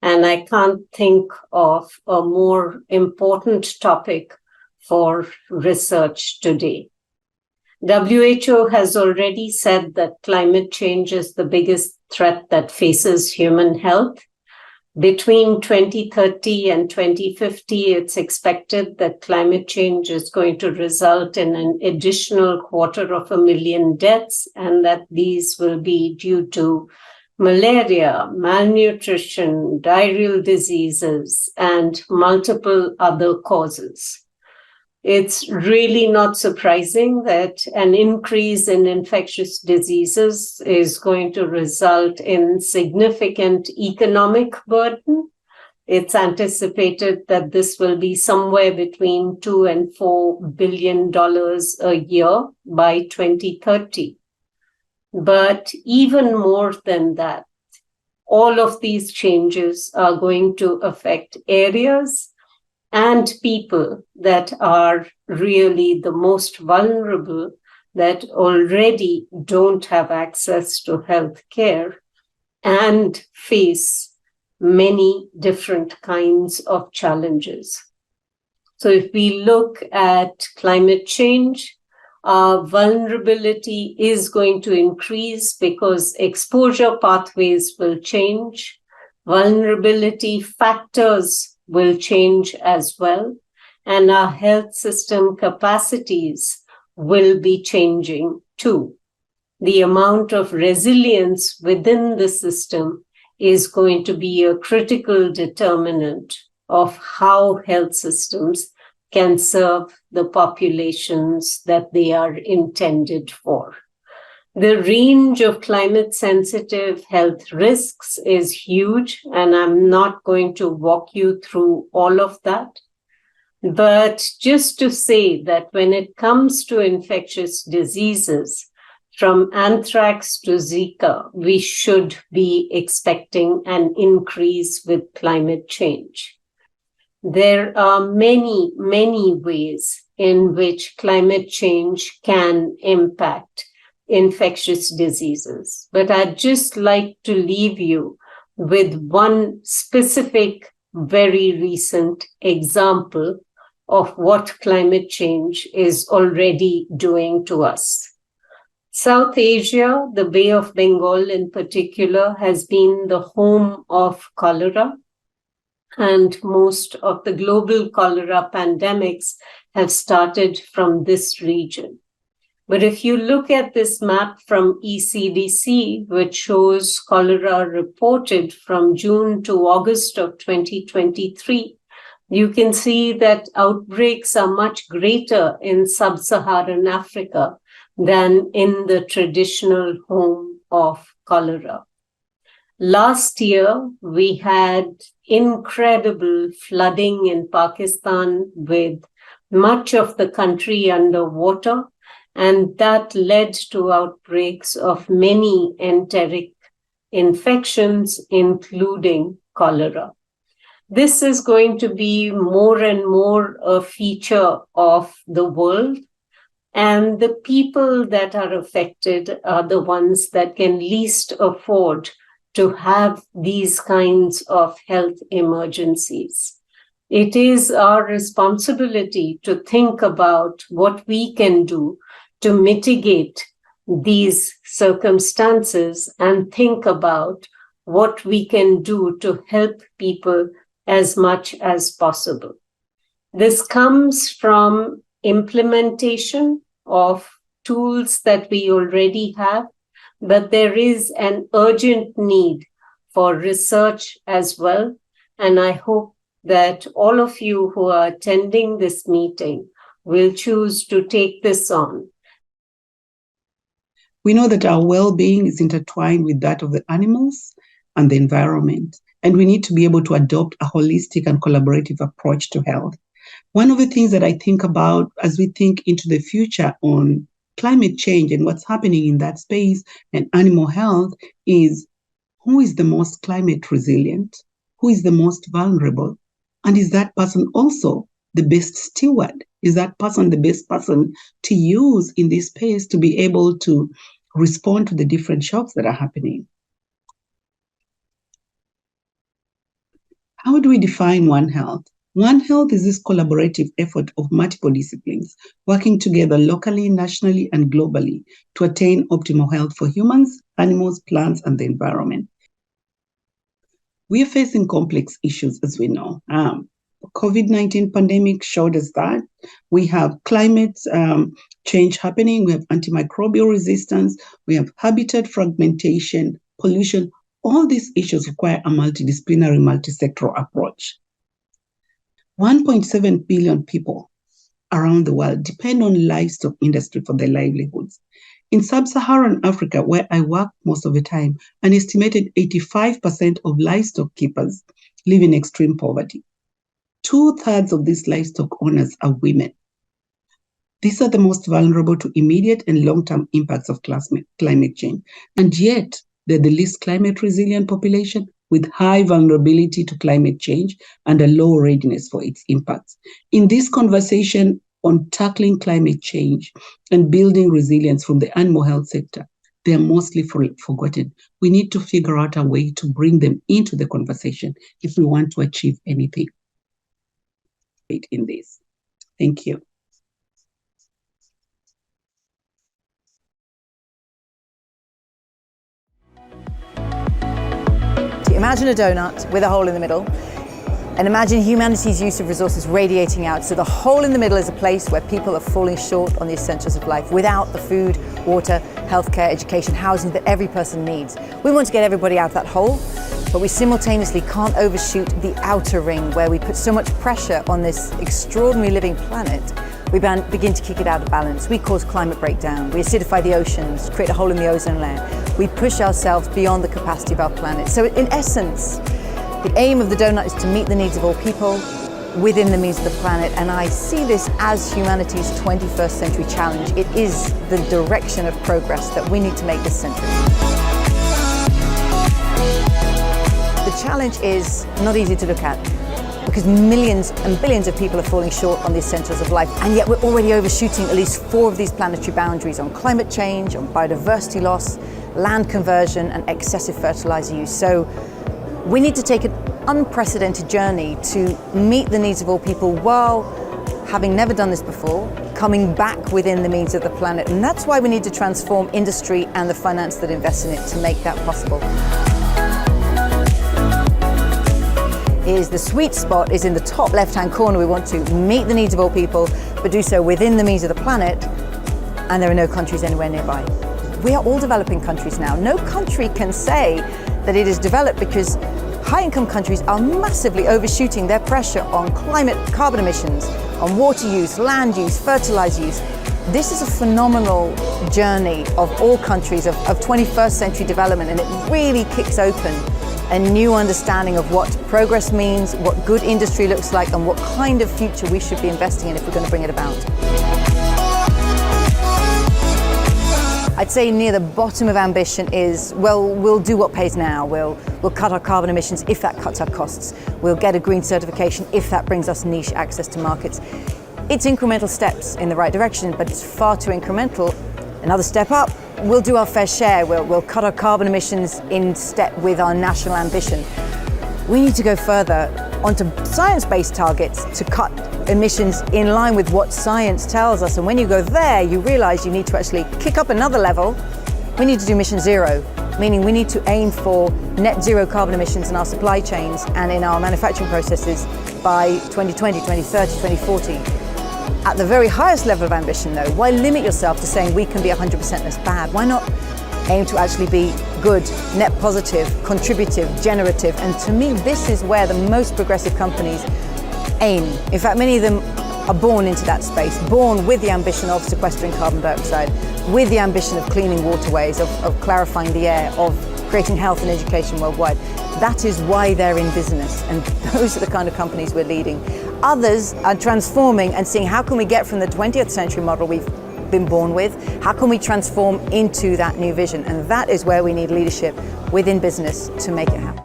And I can't think of a more important topic for research today. WHO has already said that climate change is the biggest threat that faces human health. Between 2030 and 2050, it's expected that climate change is going to result in an additional 250,000 deaths, and that these will be due to malaria, malnutrition, diarrheal diseases, and multiple other causes. It's really not surprising that an increase in infectious diseases is going to result in significant economic burden. It's anticipated that this will be somewhere between $2 and $4 billion a year by 2030. But even more than that, all of these changes are going to affect areas and people that are really the most vulnerable, that already don't have access to health care and face many different kinds of challenges. So if we look at climate change, our vulnerability is going to increase because exposure pathways will change, vulnerability factors will change as well, and our health system capacities will be changing too. The amount of resilience within the system is going to be a critical determinant of how health systems can serve the populations that they are intended for. The range of climate-sensitive health risks is huge, and I'm not going to walk you through all of that. But just to say that when it comes to infectious diseases, from anthrax to Zika, we should be expecting an increase with climate change. There are many, many ways in which climate change can impact infectious diseases. But I'd just like to leave you with one specific, very recent example of what climate change is already doing to us. South Asia, the Bay of Bengal in particular, has been the home of cholera, and most of the global cholera pandemics have started from this region. But if you look at this map from ECDC, which shows cholera reported from June to August of 2023, you can see that outbreaks are much greater in sub-Saharan Africa than in the traditional home of cholera. Last year, we had incredible flooding in Pakistan with much of the country underwater, and that led to outbreaks of many enteric infections, including cholera. This is going to be more and more a feature of the world, and the people that are affected are the ones that can least afford to have these kinds of health emergencies. It is our responsibility to think about what we can do to mitigate these circumstances and think about what we can do to help people as much as possible. This comes from implementation of tools that we already have, but there is an urgent need for research as well. And I hope that all of you who are attending this meeting will choose to take this on. We know that our well-being is intertwined with that of the animals and the environment, and we need to be able to adopt a holistic and collaborative approach to health. One of the things that I think about as we think into the future on climate change and what's happening in that space and animal health is, who is the most climate resilient? Who is the most vulnerable? And is that person also the best steward? Is that person the best person to use in this space to be able to respond to the different shocks that are happening? How do we define One Health? One Health is this collaborative effort of multiple disciplines working together locally, nationally, and globally to attain optimal health for humans, animals, plants, and the environment. We are facing complex issues, as we know. COVID-19 pandemic showed us that. We have climate change happening, we have antimicrobial resistance, we have habitat fragmentation, pollution. All these issues require a multidisciplinary, multi-sectoral approach. 1.7 billion people around the world depend on livestock industry for their livelihoods. In sub-Saharan Africa, where I work most of the time, an estimated 85% of livestock keepers live in extreme poverty. 2/3 of these livestock owners are women. These are the most vulnerable to immediate and long-term impacts of climate change. And yet, they're the least climate resilient population with high vulnerability to climate change and a low readiness for its impacts. In this conversation on tackling climate change and building resilience from the animal health sector, they are mostly forgotten. We need to figure out a way to bring them into the conversation if we want to achieve anything in this. Thank you. Imagine a donut with a hole in the middle, and imagine humanity's use of resources radiating out. So the hole in the middle is a place where people are falling short on the essentials of life without the food, water, healthcare, education, housing that every person needs. We want to get everybody out of that hole, but we simultaneously can't overshoot the outer ring where we put so much pressure on this extraordinary living planet. We begin to kick it out of balance. We cause climate breakdown. We acidify the oceans, create a hole in the ozone layer. We push ourselves beyond the capacity of our planet. So in essence, the aim of the donut is to meet the needs of all people within the means of the planet. And I see this as humanity's 21st century challenge. It is the direction of progress that we need to make this century. The challenge is not easy to look at, because millions and billions of people are falling short on the essentials of life, and yet we're already overshooting at least 4 of these planetary boundaries on climate change, on biodiversity loss, land conversion, and excessive fertilizer use. So we need to take an unprecedented journey to meet the needs of all people while, having never done this before, coming back within the means of the planet. And that's why we need to transform industry and the finance that invests in it to make that possible. The sweet spot is in the top left-hand corner. We want to meet the needs of all people, but do so within the means of the planet, and there are no countries anywhere nearby. We are all developing countries now. No country can say that it is developed because high-income countries are massively overshooting their pressure on climate, carbon emissions, on water use, land use, fertilizer use. This is a phenomenal journey of all countries of 21st century development, and it really kicks open a new understanding of what progress means, what good industry looks like, and what kind of future we should be investing in if we're going to bring it about. I'd say near the bottom of ambition is, well, we'll do what pays now. We'll cut our carbon emissions if that cuts our costs. We'll get a green certification if that brings us niche access to markets. It's incremental steps in the right direction, but it's far too incremental. Another step up, we'll do our fair share. We'll cut our carbon emissions in step with our national ambition. We need to go further onto science-based targets to cut emissions in line with what science tells us. And when you go there, you realize you need to actually kick up another level. We need to do mission zero, meaning we need to aim for net zero carbon emissions in our supply chains and in our manufacturing processes by 2020, 2030, 2040. At the very highest level of ambition though, why limit yourself to saying we can be 100% less bad? Why not aim to actually be good, net positive, contributive, generative? And to me, this is where the most progressive companies aim. In fact, many of them are born into that space, born with the ambition of sequestering carbon dioxide, with the ambition of cleaning waterways, of clarifying the air, of creating health and education worldwide. That is why they're in business, and those are the kind of companies we're leading. Others are transforming and seeing how can we get from the 20th century model we've been born with, how can we transform into that new vision? And that is where we need leadership within business to make it happen.